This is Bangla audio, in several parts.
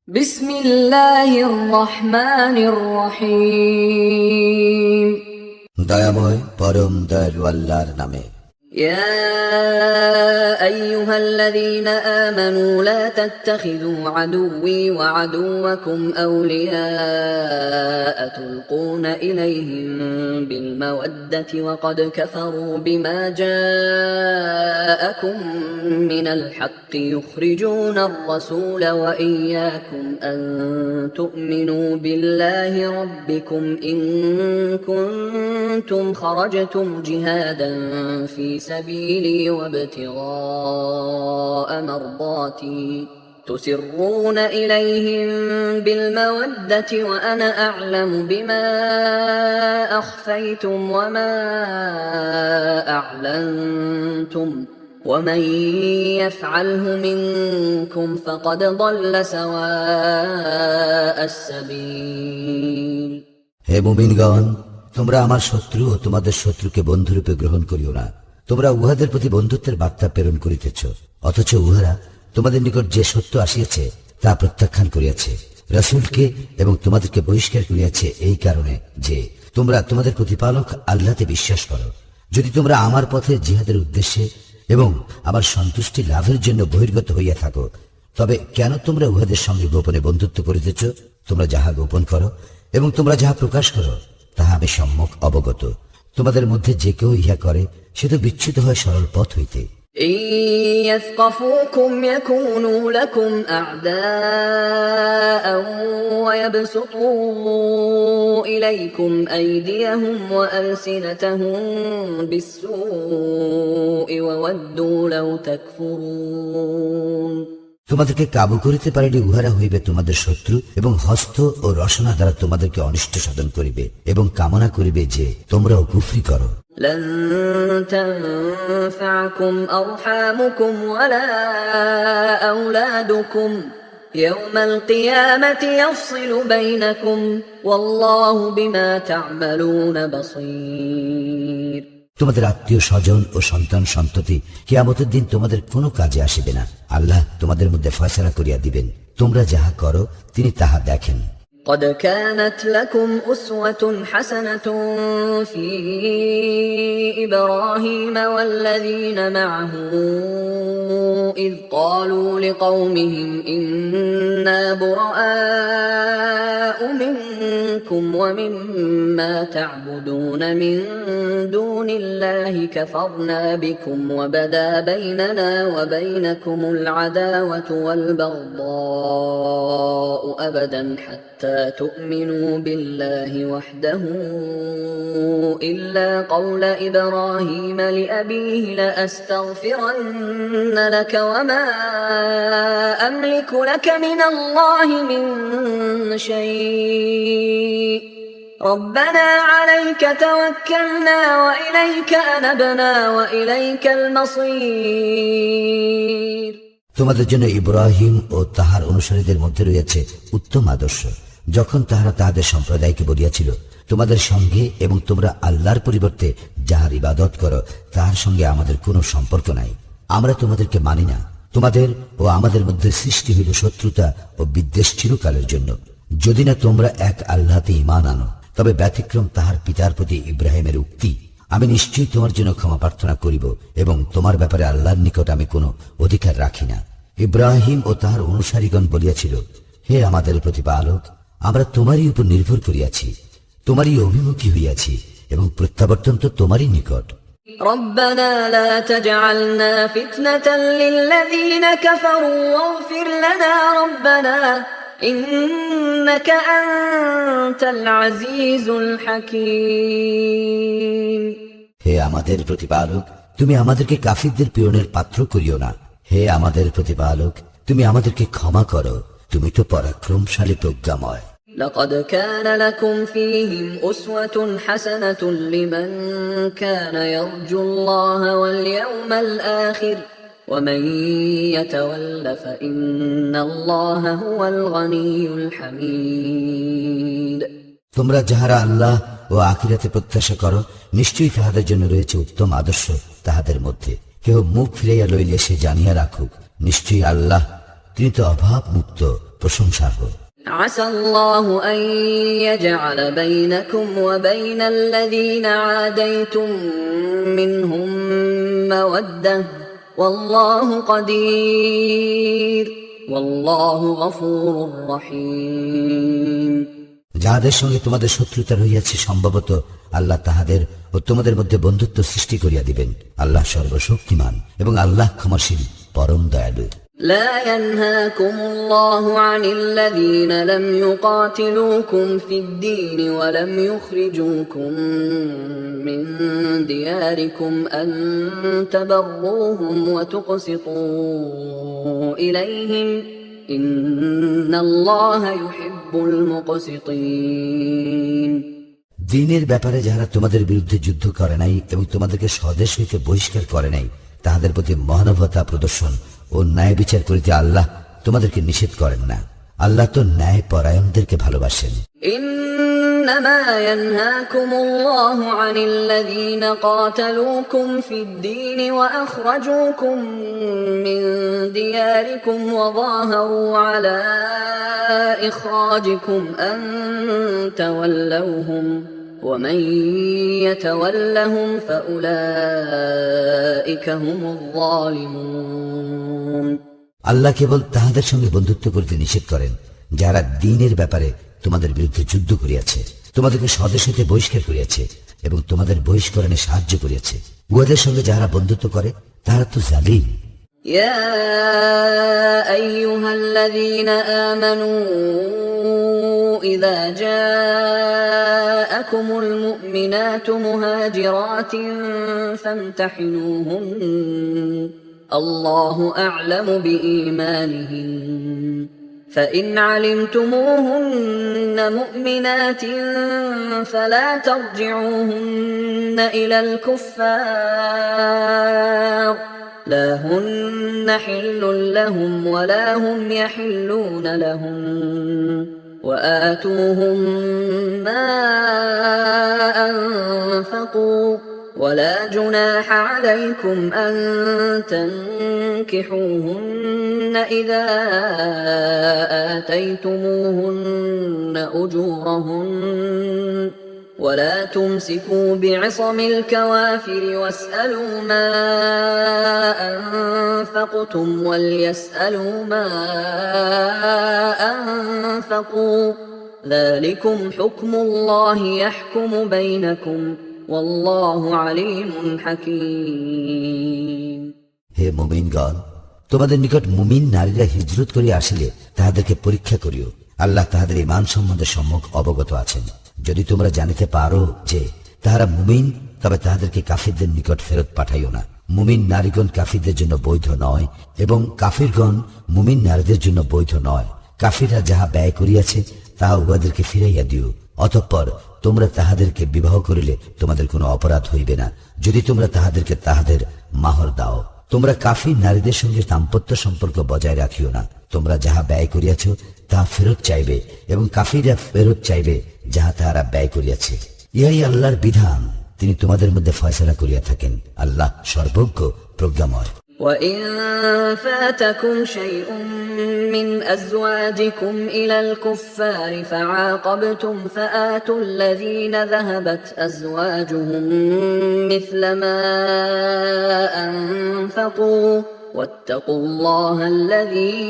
বিসমিল্লাহির রহমানির রহিম। দয়াময় পরম দয়ালু আল্লাহর নামে। يا أيها الذين آمنوا لا تتخذوا عدوي وعدوكم أولياء تلقون إليهم بالمودة وقد كفروا بما جاءكم من الحق يخرجون الرسول وإياكم أن تؤمنوا بالله ربكم إن كنتم خرجتم جهادا في سبيلي وابتغاء مرضاتي تسرون إليهم بالمودة وأنا أعلم بما أخفيتم وما أعلنتم ومن يفعله منكم فقد ضل سواء السبيل। হে মুমিনগণ, তোমরা আমার শত্রু ও তোমাদের শত্রুকে বন্ধুরূপে গ্রহণ করিও না। তোমরা উহাদের প্রতি বন্ধুত্বের বার্তা প্রেরণ করিতেছ, অথচ উহারা তোমাদের নিকট যে সত্য আসিয়াছে তা প্রত্যাখ্যান করিয়াছে, রাসূলকে এবং তোমাদেরকে বহিষ্কার করিয়াছে এই কারণে যে তোমরা তোমাদের প্রতিপালক আল্লাহতে বিশ্বাস করো। যদি তোমরা আমার পথে জিহাদের উদ্দেশ্যে এবং আমার সন্তুষ্টি লাভের জন্য বহির্গত হইয়া থাকো, তবে কেন তোমরা উহাদের সঙ্গে গোপনে বন্ধুত্ব করিতেছ? তোমরা যাহা গোপন করো এবং তোমরা যাহা প্রকাশ করো তাহা আমি সম্যক অবগত। তোমাদের মধ্যে যে কেউ ইহা করে সে তো বিচ্যুত হয় সরল পথ হইতে। إن يثقفوكم يكونوا لكم أعداء ويبسطوا إليكم أيديهم وألسنتهم بالسوء وودوا لو تكفرون। তোমাদেরকে কাবু করিতে পারিলে উহারা হইবে তোমাদের শত্রু এবং হস্ত ও রসনা দ্বারা তোমাদেরকে অনিষ্ট সাধন করিবে এবং কামনা করিবে যে তোমরাও কুফরি করো। لن تنفعكم أرحامكم ولا أولادكم يوم القيامة يفصل بينكم والله بما تعملون بصير। তোমাদের আত্মীয় স্বজন ও সন্তান সন্ততি কিয়ামতের দিন তোমাদের কোনো কাজে আসিবে না। আল্লাহ তোমাদের মধ্যে ফয়সালা করিয়া দিবেন, তোমরা যাহা করো তিনি তাহা দেখেন। قد كانت لكم أسوة حسنة في إبراهيم والذين معه إذ قالوا لقومهم إنا براء منكم ومما تعبدون من دون الله كفرنا بكم وبدا بيننا وبينكم العداوة والبغضاء أبدا حتى تؤمنوا بالله وحده إلا قول إبراهيم لأبيه لأستغفرن لك وما أملك لك من الله من شيء ربنا عليك توكلنا وإليك أنبنا وإليك المصير। তোমাদের জন্য ইব্রাহিম ও তাহার অনুসারীদের মধ্যে রয়েছে উত্তম আদর্শ। যখন তাহারা তাহাদের সম্প্রদায়কে বলিয়াছিল, তোমাদের সঙ্গে এবং তোমরা আল্লাহর পরিবর্তে যাহার ইবাদত করো তাহার সঙ্গে আমাদের কোনো সম্পর্ক নাই, আমরা তোমাদেরকে মানি না। তোমাদের ও আমাদের মধ্যে সৃষ্টি হইল শত্রুতা ও বিদ্বেষ চিরকালের জন্য, যদি না তোমরা এক আল্লাহতে ঈমান আনো। তবে ব্যতিক্রম তাহার পিতার প্রতি ইব্রাহিমের উক্তি, আমি নিশ্চয়ই তোমার জন্য ক্ষমা প্রার্থনা করিব এবং তোমার ব্যাপারে আল্লাহর নিকট আমি কোনো অধিকার রাখি না। ইব্রাহিম ও তাহার অনুসারীগণ বলিয়াছিল, হে আমাদের প্রতিপালক, আমরা তোমারই উপর নির্ভর করিয়াছি, তোমারই অভিমুখী হইয়াছি এবং প্রত্যাবর্তন তো তোমারই নিকট। ربنا لا تجعلنا فتنة للذين كفروا واغفر لنا ربنا إنك أنت العزيز الحكيم। হে আমাদের প্রতিপালক, তুমি আমাদেরকে কাফিরদের পীড়নের পাত্র করিও না। হে আমাদের প্রতিপালক, তুমি আমাদেরকে ক্ষমা করো, তুমি তো পরাক্রমশালী প্রজ্ঞাময়। لقد كان لكم فيهم أسوة حسنة لمن كان يرجو الله واليوم الآخر ومن يتول فإن الله هو الغني الحميد। তোমরা যাহারা আল্লাহ ও আখিরাতে প্রত্যাশা করো, নিশ্চয়ই তাহাদের জন্য রয়েছে উত্তম আদর্শ। তাহাদের মধ্যে কেউ মুখ ফিরাইয়া লইলে সে জানিয়া রাখুক, নিশ্চয়ই আল্লাহ তিনি তো অভাব মুক্ত প্রশংসার্হ। عسى الله أن يجعل بينكم وبين الذين عاديتم منهم مودة والله قدير والله غفور رحيم। যাহাদের সঙ্গে তোমাদের শত্রুতা রহিয়াছে সম্ভবত আল্লাহ তাহাদের ও তোমাদের মধ্যে বন্ধুত্ব সৃষ্টি করিয়া দিবেন। আল্লাহ সর্বশক্তিমান এবং আল্লাহ ক্ষমাশীল পরম দয়ালু। لا ينهاكم الله عن الذين لم يقاتلوكم في الدين ولم يخرجوكم من دياركم أن تبروهم وتقسطوا إليهم إن الله يحب المقسطين। দ্বীনের ব্যাপারে যারা তোমাদের বিরুদ্ধে যুদ্ধ করে নাই এবং তোমাদেরকে স্বদেশ হইতে বহিষ্কার করে নাই তাহাদের প্রতি মহানুভবতা প্রদর্শন ও ন্যায় বিচার করিতে আল্লাহ তোমাদেরকে নিষেধ করেন না। আল্লাহ তো ন্যায় পরায়ণদেরকে ভালোবাসেন। إنما ينهاكم الله عن الذين قاتلوكم في الدين وأخرجوكم من دياركم وظاهروا على إخراجكم أن تولوهم ومن يتولهم فأولئك هم الظالمون। আল্লাহ কেবল তাহাদের সঙ্গে বন্ধুত্ব করিতে নিষেধ করেন যারা দ্বীনের ব্যাপারে তোমাদের বিরুদ্ধে যুদ্ধ করিয়াছে, তোমাদেরকে স্বদেশ হইতে বহিষ্কার করিয়াছে এবং তোমাদের বহিষ্করণে সাহায্য করিয়াছে। উহাদের সঙ্গে যারা বন্ধুত্ব করে তারা তো জালিম। يا أيها الذين آمنوا إذا جاءكم المؤمنات مهاجرات فامتحنوهن الله أعلم بإيمانهن فإن علمتموهن مؤمنات فلا ترجعوهن إلى الكفار لا هن حل لهم ولا هم يحلون لهم وآتوهم ما أنفقوا ولا جناح عليكم أن تنكحوهن إذا آتيتموهن أجورهن ولا تمسكوا بعصم الكوافر واسألوا ما أنفقتم وليسألوا ما أنفقوا ذلكم حكم الله يحكم بينكم والله عليم حكيم। হে মুমিনগণ, তোমাদের নিকট মুমিন নারীরা হিজরত করিয়া আসিলে তাহাদেরকে পরীক্ষা করিও। আল্লাহ তাহাদের ঈমান সম্বন্ধে সম্যক অবগত আছেন। যদি তোমরা জানিতে পারো যে তাহারা মুমিন তবে তাহাদেরকে কাফিরদের নিকট ফেরত পাঠাইও না। মুমিন নারীগণ কাফিরদের জন্য বৈধ নয় এবং কাফিরগণ মুমিন নারীদের জন্য বৈধ নয়। কাফিররা যাহা ব্যয় করিয়াছে তাহা উহাদেরকে ফিরাইয়া দিও। অতঃপর তোমরা তাহাদেরকে বিবাহ করিলে তোমাদের কোনো অপরাধ হইবে না, যদি তোমরা তাহাদেরকে তাহাদের মাহর দাও। তোমরা কাফির নারীদের সঙ্গে দাম্পত্য সম্পর্ক বজায় রাখিও না। তোমরা যাহা ব্যয় করিয়াছ তাহা ফেরত চাইবে এবং কাফিররা ফেরত চাইবে যাহা তাহারা ব্যয় করিয়াছে। ইহাই আল্লাহর বিধান, তিনি তোমাদের মধ্যে ফয়সালা করিয়া থাকেন। আল্লাহ সর্বজ্ঞ প্রজ্ঞাময়। وإن فاتكم شيء من أزواجكم إلى الكفار فعاقبتم فآتوا الذين ذهبت أزواجهم مثل ما أنفقوا واتقوا الله الذي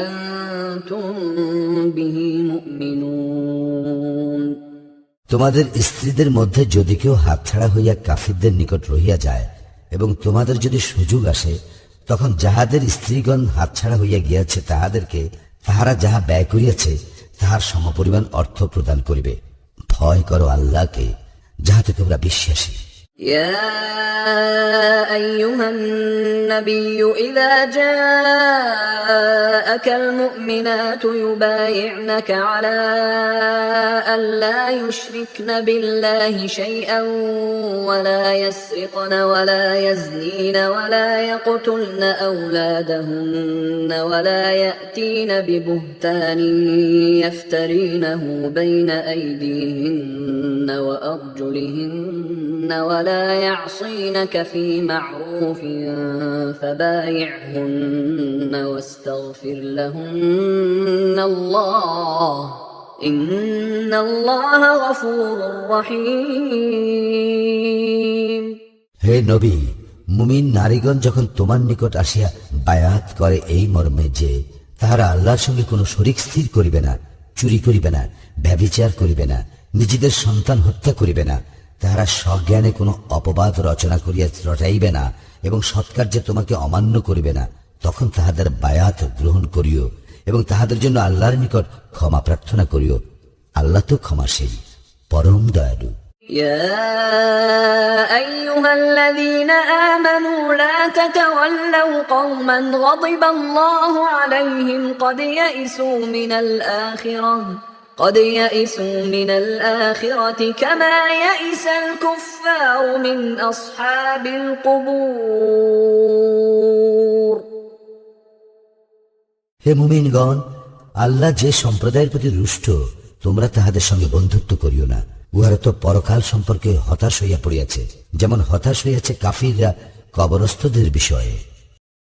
أنتم به مؤمنون। তোমাদের স্ত্রীদের মধ্যে যদি কেউ হাতছাড়া হইয়া কাফিরদের নিকট রহিয়া যায় এবং তোমাদের যদি সুযোগ আসে তখন যাহাদের স্ত্রীগণ হাতছাড়া হইয়া গিয়াছে তাহাদেরকে তাহারা যাহা ব্যয় করিয়াছে তাহার সমপরিমাণ অর্থ প্রদান করিবে। ভয় করো আল্লাহকে, যাহাতে তোমরা বিশ্বাসী। يا أيها النبي إذا جاءك المؤمنات يبايعنك على أن لا يشركن بالله شيئا ولا يسرقن ولا يزنين ولا يقتلن أولادهن ولا يأتين ببهتان يفترينه بين أيديهن وأرجلهن ولا ولا يعصينك في معروف فبايعهن واستغفر لهن الله إن الله غفور رحيم। হে নবী, মুমিন নারীগণ যখন তোমার নিকট আসিয়া বায়াত করে এই মর্মে যে তাহারা আল্লাহর সঙ্গে কোনো শরিক স্থির করিবে না, চুরি করিবে না, ব্যভিচার করিবে না, নিজেদের সন্তান হত্যা করিবে না, তাহারা সজ্ঞানে কোনো অপবাদ রচনা করিয়া রটাইবে না এবং সৎকার্যে তোমাকে অমান্য করিবে না, তখন তাহাদের বায়াত গ্রহণ করিও এবং তাহাদের জন্য আল্লাহর নিকট ক্ষমা প্রার্থনা করিও। আল্লাহ তো ক্ষমাশীল, পরম দয়ালু। يا أيها الذين آمنوا لا تتولوا قوما غضب الله عليهم قد يئسوا من الآخرة كما يئس الكفار من أصحاب القبور। হে মুমিনগণ, আল্লাহ যে সম্প্রদায়ের প্রতি রুষ্ট, তোমরা তাহাদের সঙ্গে বন্ধুত্ব করিও না। উহারা তো পরকাল সম্পর্কে হতাশ হইয়া পড়িয়াছে, যেমন হতাশ হইয়াছে কাফিররা কবরস্থদের বিষয়ে।